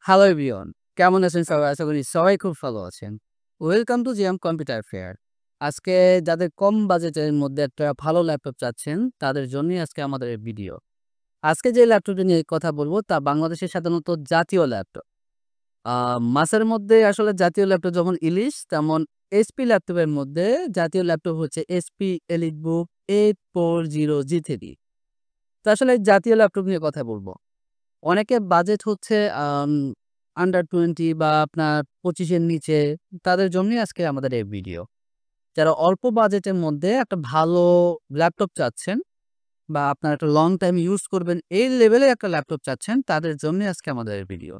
Hello everyone, কেমন আছেন সবাই? আশা করি সবাই খুব ভালো আছেন। Welcome to GM computer fair. আজকে যাদের কম বাজেটের মধ্যে একটা ভালো ল্যাপটপ চাচ্ছেন, তাদের জন্যই আজকে আমাদের এই ভিডিও। আজকে যে ল্যাপটপটি নিয়ে কথা বলবো, তা বাংলাদেশের সাধারণত জাতীয় ল্যাপটপ। মাসের মধ্যে আসলে জাতীয় ল্যাপটপ যেমন ইলিশ, তেমন এইচপি ল্যাপটপের মধ্যে জাতীয় ল্যাপটপ হচ্ছে এইচপি এলিটবুক 840G3। তো আসলে এই জাতীয় ল্যাপটপ নিয়ে কথা বলবো। অনেকের বাজেট হচ্ছে আন্ডার 20 বা আপনার 25 এর নিচে, তাদের জন্যই আজকে আমাদের এই ভিডিও। যারা অল্প বাজেটের মধ্যে একটা ভালো ল্যাপটপ চাচ্ছেন বা আপনার একটা লং টাইম ইউজ করবেন, এই লেভেলে একটা ল্যাপটপ চাচ্ছেন, তাদের জন্যই আজকে আমাদের এই ভিডিও।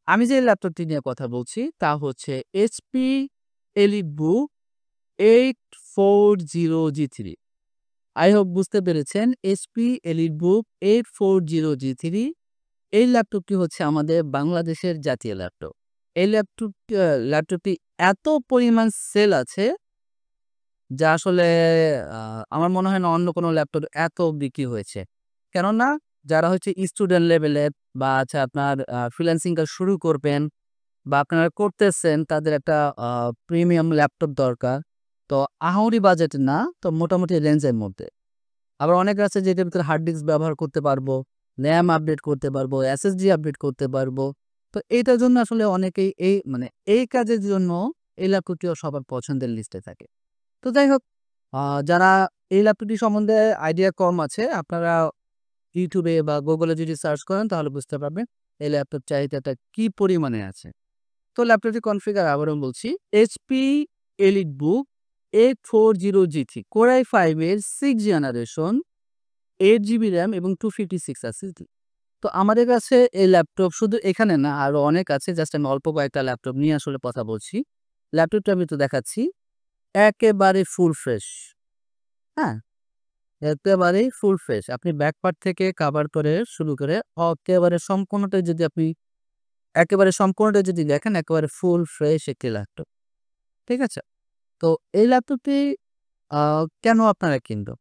আমি যে ল্যাপটপটি নিয়ে কথা বলছি তা হচ্ছে HP EliteBook 840G3। I hope বুঝতে পেরেছেন, এইচপি এলিটবুক 840G3 এই ল্যাপটপটি হচ্ছে আমাদের বাংলাদেশের জাতীয় ল্যাপটপ। এই ল্যাপটপটি এত পরিমাণ সেল আছে, যা আসলে আ আমার মনে হয় না অন্য কোনো ল্যাপটপ এত বিক্রি হয়েছে। কেননা যারা হচ্ছে স্টুডেন্ট লেভেলের বা আপনার ফ্রিল্যান্সিং কাজ শুরু করবেন বা আপনারা করতেছেন, তাদের একটা আ প্রিমিয়াম ল্যাপটপ দরকার। তো আহামরি বাজেট না, তো মোটামুটি রেঞ্জের মধ্যে। আবার অনেক আছে যেটার ভিতরে হার্ড ডিস্ক ব্যবহার করতে পারবো, RAM আপডেট করতে পারবো, SSD আপডেট করতে পারবো। তো এইটার জন্য আসলে অনেকেই এই কাজের জন্য এই ল্যাপটপটিও সবার পছন্দের লিস্টে থাকে। তো যাই হোক, আ যারা এই ল্যাপটপটি সম্বন্ধে আইডিয়া কম আছে, আপনারা YouTube এ বা Google এ যদি সার্চ করেন তাহলে বুঝতে পারবেন এই ল্যাপটপ চাহিদাটা কি পরিমাণে আছে। তো ল্যাপটপটি কনফিগার আবারও বলছি, HP EliteBook 840G3 Core i5 এর 6th জেনারেশন, 8 জিবি র্যাম এবং 256 এসএসডি। তো আমাদের কাছে এই ল্যাপটপ শুধু এখানে না, আরো অনেক আছে। জাস্ট আমি অল্প কয়েকটা ল্যাপটপ নিয়ে আসলে কথা বলছি। ল্যাপটপটা আমি একটু দেখাচ্ছি। একেবারে ফুল ফ্রেশ। হ্যাঁ? একেবারেই ফুল ফ্রেশ। আপনি ব্যাক পার্ট থেকে কভার করে শুরু করে একেবারে সম্পূর্ণটাই যদি আপনি দেখেন, একেবারে ফুল ফ্রেশ একটি ল্যাপটপ। ঠিক আছে? তো এই ল্যাপটপটি আ কেন আপনারা কিনবেন?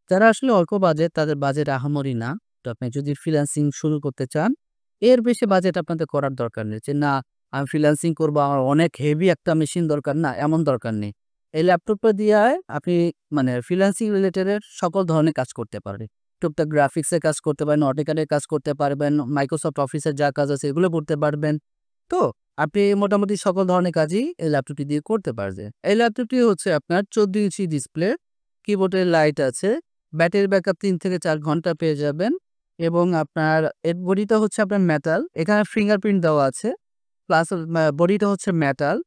যারা আসলে অল্প বাজেট, তাদের বাজেট আহামরি না। তো আপনি যদি ফ্রিল্যান্সিং শুরু করতে চান, এর বেশি বাজেট আপনাদের করার দরকার নেই। যে না, আমি ফ্রিল্যান্সিং করবো, আমার অনেক হেভি একটা মেশিন দরকার, না এমন দরকার নেই। এই ল্যাপটপটা দিয়ে আপনি ফ্রিল্যান্সিং রিলেটেড এর সকল ধরনের কাজ করতে পারবেন। টুকটাক গ্রাফিক্সের কাজ করতে পারেন, AutoCAD এর কাজ করতে পারবেন, মাইক্রোসফট অফিসের যা কাজ আছে এগুলো করতে পারবেন। তো আপনি মোটামুটি সকল ধরনের কাজই এই ল্যাপটপটি দিয়ে করতে পারবেন। এই ল্যাপটপটি হচ্ছে আপনার 14 ইঞ্চি ডিসপ্লে, কিবোর্ডের লাইট আছে, ব্যাটারি ব্যাকআপ ৩ থেকে ৪ ঘন্টা পেয়ে যাবেন এবং আপনার এর বডিটা হচ্ছে আপনার মেটাল। এখানে ফিঙ্গারপ্রিন্ট দেওয়া আছে। প্লাস বডিটা হচ্ছে মেটাল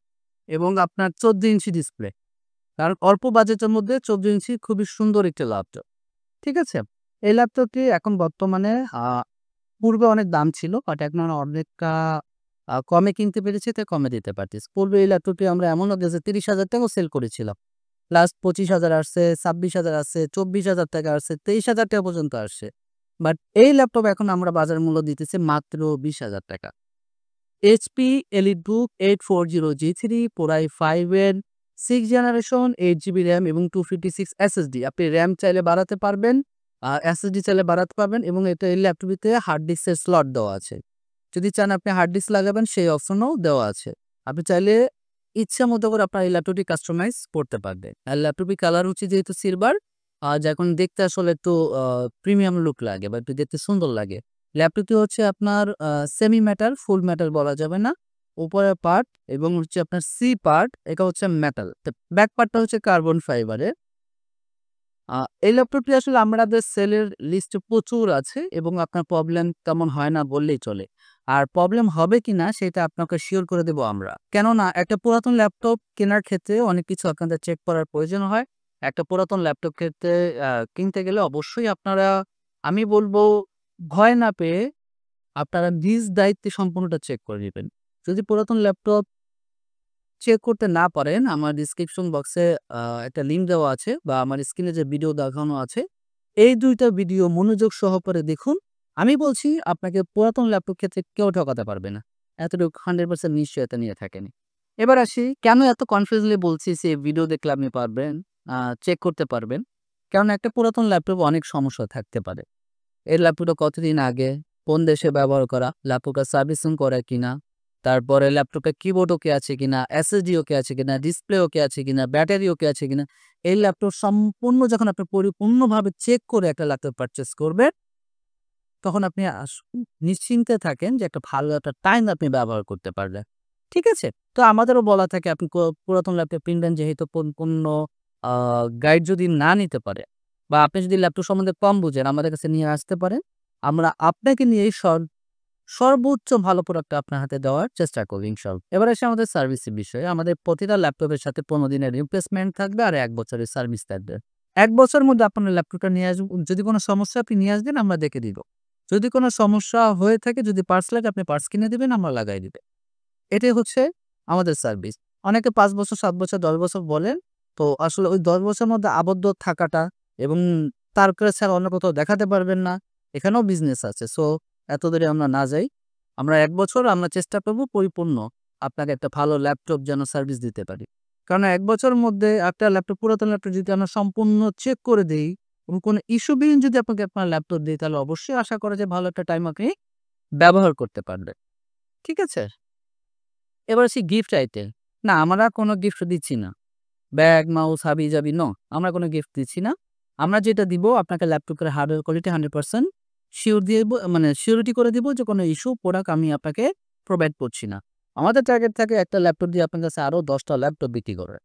এবং আপনার ১৪ ইঞ্চি ডিসপ্লে। কারণ অল্প বাজেটের মধ্যে ১৪ ইঞ্চি খুবই সুন্দর একটি ল্যাপটপ। ঠিক আছে? এই ল্যাপটপটি এখন বর্তমানে আ পূর্বে অনেক দাম ছিল। বাট এখন আমরা অনেকটা কমে কিনতে পেরেছি, তাই কমে দিতে পারতেছি। পূর্বে এই ল্যাপটপটি আমরা এমন যে ৳৩০,০০০ ও সেল করেছিলাম। প্লাস 25,000 আসছে, 26,000 আসছে, 24,000 টাকা আসছে, 23,000 টাকা পর্যন্ত আসছে। বাট এই ল্যাপটপ এখন আমরা বাজার মূল্য দিতেছি মাত্র ৳20,000 টাকা। HP EliteBook 840G3 Core i5 এর 6th জেনারেশন, 8 জিবি RAM এবং 256 SSD। আপনি RAM চাইলে বাড়াতে পারবেন, SSD চাইলে বাড়াতে পারবেন এবং এই ল্যাপটপটিতে হার্ড ডিস্কের স্লট দেওয়া আছে। যদি চান আপনি হার্ড ডিস্ক লাগাবেন, সেই অপশনও দেওয়া আছে। আপনি চাইলে ইচ্ছা মতো করে আপনার এই ল্যাপটপটি কাস্টমাইজ করতে পারবেন। আর ল্যাপটপটির কালার হচ্ছে যেহেতু সিলভার, যা এখন দেখতে আসলে একটু প্রিমিয়াম লুক লাগে বা একটু দেখতে সুন্দর লাগে। ল্যাপটপটি হচ্ছে আপনার সেমি মেটাল, ফুল মেটাল বলা যাবে না। উপরের পার্ট এবং হচ্ছে আপনার সি পার্ট, এটা হচ্ছে মেটাল। তো ব্যাক পার্টটা হচ্ছে কার্বন ফাইবারের। আ এই ল্যাপটপটি আসলে আমাদের সেলের লিস্টে প্রচুর আছে এবং আপনার প্রবলেম তেমন হয় না বললেই চলে। আর প্রবলেম হবে কিনা সেটা আপনাকে সিওর করে দেব আমরা। কেননা একটা পুরাতন ল্যাপটপ কেনার ক্ষেত্রে অনেক কিছু আপনাদের চেক করার প্রয়োজন হয়। একটা পুরাতন ল্যাপটপ ক্ষেত্রে কিনতে গেলে অবশ্যই আপনারা, আমি বলব, ভয় না পেয়ে আপনারা নিজ দায়িত্বে সম্পূর্ণটা চেক করে নিবেন। যদি পুরাতন ল্যাপটপ চেক করতে না পারেন, আমার ডিসক্রিপশন বক্সে একটা লিঙ্ক দেওয়া আছে বা আমার স্ক্রিনে যে ভিডিও দেখানো আছে, এই ২ টা ভিডিও মনোযোগ সহকারে দেখুন। আমি বলছি আপনাকে পুরাতন ল্যাপটপ ক্ষেত্রে কেউ ঠকাতে পারবে না। এতটুকু 100% নিশ্চয়তা নিয়ে থাকেন। এবার আসি কেন এত কনফিউজলি বলছি যে ভিডিও দেখলে আপনি পারবেন, চেক করতে পারবেন। কারণ একটা পুরাতন ল্যাপটপে অনেক সমস্যা থাকতে পারে। এই ল্যাপটপটা কতদিন আগে, কোন দেশে ব্যবহার করা, ল্যাপটপটা সার্ভিসিং করা কিনা, তারপরে ল্যাপটপে কিবোর্ড ওকে আছে কিনা, এসএসডি ওকে আছে কিনা, ডিসপ্লে ওকে আছে কিনা, ব্যাটারি ওকে আছে কিনা। এই ল্যাপটপ সম্পূর্ণ যখন আপনি পরিপূর্ণভাবে চেক করে একটা ল্যাপটপ পারচেজ করবেন, তখন আপনি নিশ্চিন্তে থাকেন যে একটা ভালো একটা টাইম আপনি ব্যবহার করতে পারবেন। ঠিক আছে? তো আমাদেরও বলা থাকে আপনি পুরাতন ল্যাপটপ কিনবেন যেহেতু পূর্ণ আ গাইড যদি না নিতে পারে বা আপনি যদি ল্যাপটপ সম্বন্ধে কম বুঝেন আমাদের কাছে নিয়ে আসতে পারেন। আমরা আপনাকে নিয়েই সর্বোচ্চ ভালো প্রোডাক্টটা আপনার হাতে দেওয়ার চেষ্টা করব ইনশাআল্লাহ। এবার আসি আমাদের সার্ভিসের বিষয়ে। আমাদের প্রতিটা ল্যাপটপের সাথে ১৫ দিনের রিপ্লেসমেন্ট থাকবে আর ১ বছরের সার্ভিস থাকবে। ১ বছরের মধ্যে আপনার ল্যাপটপটা নিয়ে আসবেন। যদি কোনো সমস্যা আপনি নিয়ে আসবেন আমরা দেখে দিব। যদি কোনো সমস্যা হয়ে থাকে, যদি পার্টস লাগে আপনি পার্টস কিনে দিবেন, আমরা লাগাই দিবে। এটাই হচ্ছে আমাদের সার্ভিস। অনেকে ৫ বছর, ৭ বছর, ১০ বছর বলেন। তো আসলে ওই ১০ বছরের মধ্যে আবদ্ধ থাকাটা এবং তারপরে ছাড়া অন্য কোথাও দেখাতে পারবেন না। এখানেও বিজনেস আছে। সো এত দূরে আমরা না যাই। আমরা ১ বছর আমরা চেষ্টা করব পরিপূর্ণ আপনাকে একটা ভালো ল্যাপটপ যেন সার্ভিস দিতে পারি। কারণ ১ বছরের মধ্যে একটা ল্যাপটপ পুরাতন ল্যাপটপ যদি আমরা সম্পূর্ণ চেক করে দেই এবং কোনো ইস্যুবিহীন যদি আপনাকে আপনার ল্যাপটপ দেই তাহলে অবশ্যই আশা করা যায় ভালো একটা টাইম আপনি ব্যবহার করতে পারবেন। ঠিক আছে? এবার আসি গিফট আইটেম। না, আমরা কোনো গিফট দিচ্ছি না। ব্যাগ, মাউস, হাবি-জাবি আমরা কোনো গিফট দিচ্ছি না। আমরা যেটা দিব আপনাকে ল্যাপটপের হার্ডওয়্যার কোয়ালিটি 100% সিউর দিয়ে দিব, মানে সিউরিটি করে দিব যে কোনো ইস্যু প্রোডাক্ট আমি আপনাকে প্রোভাইড করছি না। আমাদের টার্গেট থাকে একটা ল্যাপটপ দিয়ে আপনার কাছে আরো ১০ টা ল্যাপটপ বিক্রি করার।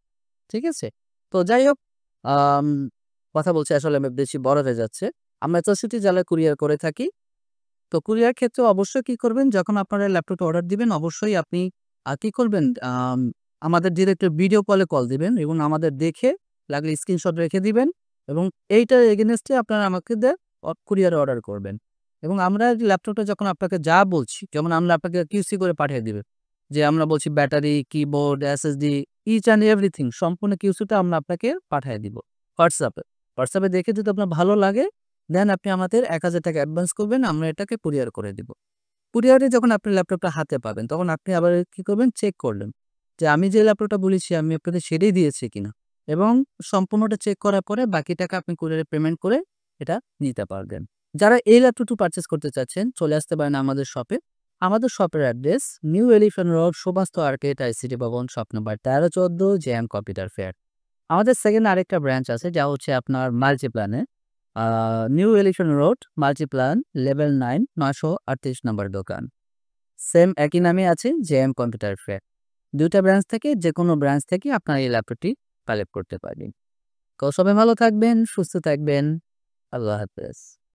ঠিক আছে? তো যাই হোক, আম কথা বলছি আসলে বেশি বড় হয়ে যাচ্ছে। আমরা ৬৪ জেলায় কুরিয়ার করে থাকি। তো কুরিয়ার ক্ষেত্রে অবশ্যই কি করবেন, যখন আপনারা ল্যাপটপটা অর্ডার দিবেন অবশ্যই আপনি কি করবেন, আমাদের ডিরেক্ট ভিডিও কলে কল দিবেন এবং আমাদের দেখে লাগলে স্ক্রিনশট রেখে দিবেন এবং এইটার এগেইনস্টে আপনারা আমাকে কুরিয়ারে অর্ডার করবেন। এবং আমরা ল্যাপটপটা যখন আপনাকে যা বলছি, যেমন আমরা আপনাকে কিউসি করে পাঠিয়ে দিবেন। যে আমরা বলছি battery, keyboard, SSD, each and everything সম্পূর্ণ কিউসিটা আমরা আপনাকে পাঠিয়ে দিব হোয়াটসঅ্যাপে। হোয়াটসঅ্যাপে দেখে যদি আপনার ভালো লাগে দেন আপনি আমাদের ৳১,০০০ অ্যাডভান্স করবেন, আমরা এটাকে কুরিয়ার করে দিব। কুরিয়ারে যখন আপনি ল্যাপটপটা হাতে পাবেন, তখন আপনি আবার কি করবেন, চেক করলেন যে আমি যে ল্যাপটপটা বলেছি আমি আপনাকে সেটাই দিয়েছি কিনা এবং সম্পূর্ণটা চেক করার পরে বাকি টাকা আপনি কুরিয়ারে পেমেন্ট করে এটা নিতে পারবেন। যারা এই ল্যাপটপটি পারচেজ করতে চাচ্ছেন চলে আসতে পারেন আমাদের শপে। আমাদের শপের address new elephant road, Subhash arcade, ICT Bhaban, shop number ১৩-১৪, জেএম কম্পিউটার ফেয়ার। আমাদের সেকেন্ড আরেকটা ব্রাঞ্চ আছে যা হচ্ছে আপনার মাল্টিপ্ল্যানে, আ new elephant road, Multiplan, level ৯, ৯৩৮ number দোকান। সেম একই নামে আছে জেএম কম্পিউটার ফেয়ার। ২ টা ব্রাঞ্চ থেকে যেকোনো ব্রাঞ্চ থেকে আপনারা এই ল্যাপটপটি কালেক্ট করতে পারবেন। তো সবাই ভালো থাকবেন, সুস্থ থাকবেন। আল্লাহ হাফেজ।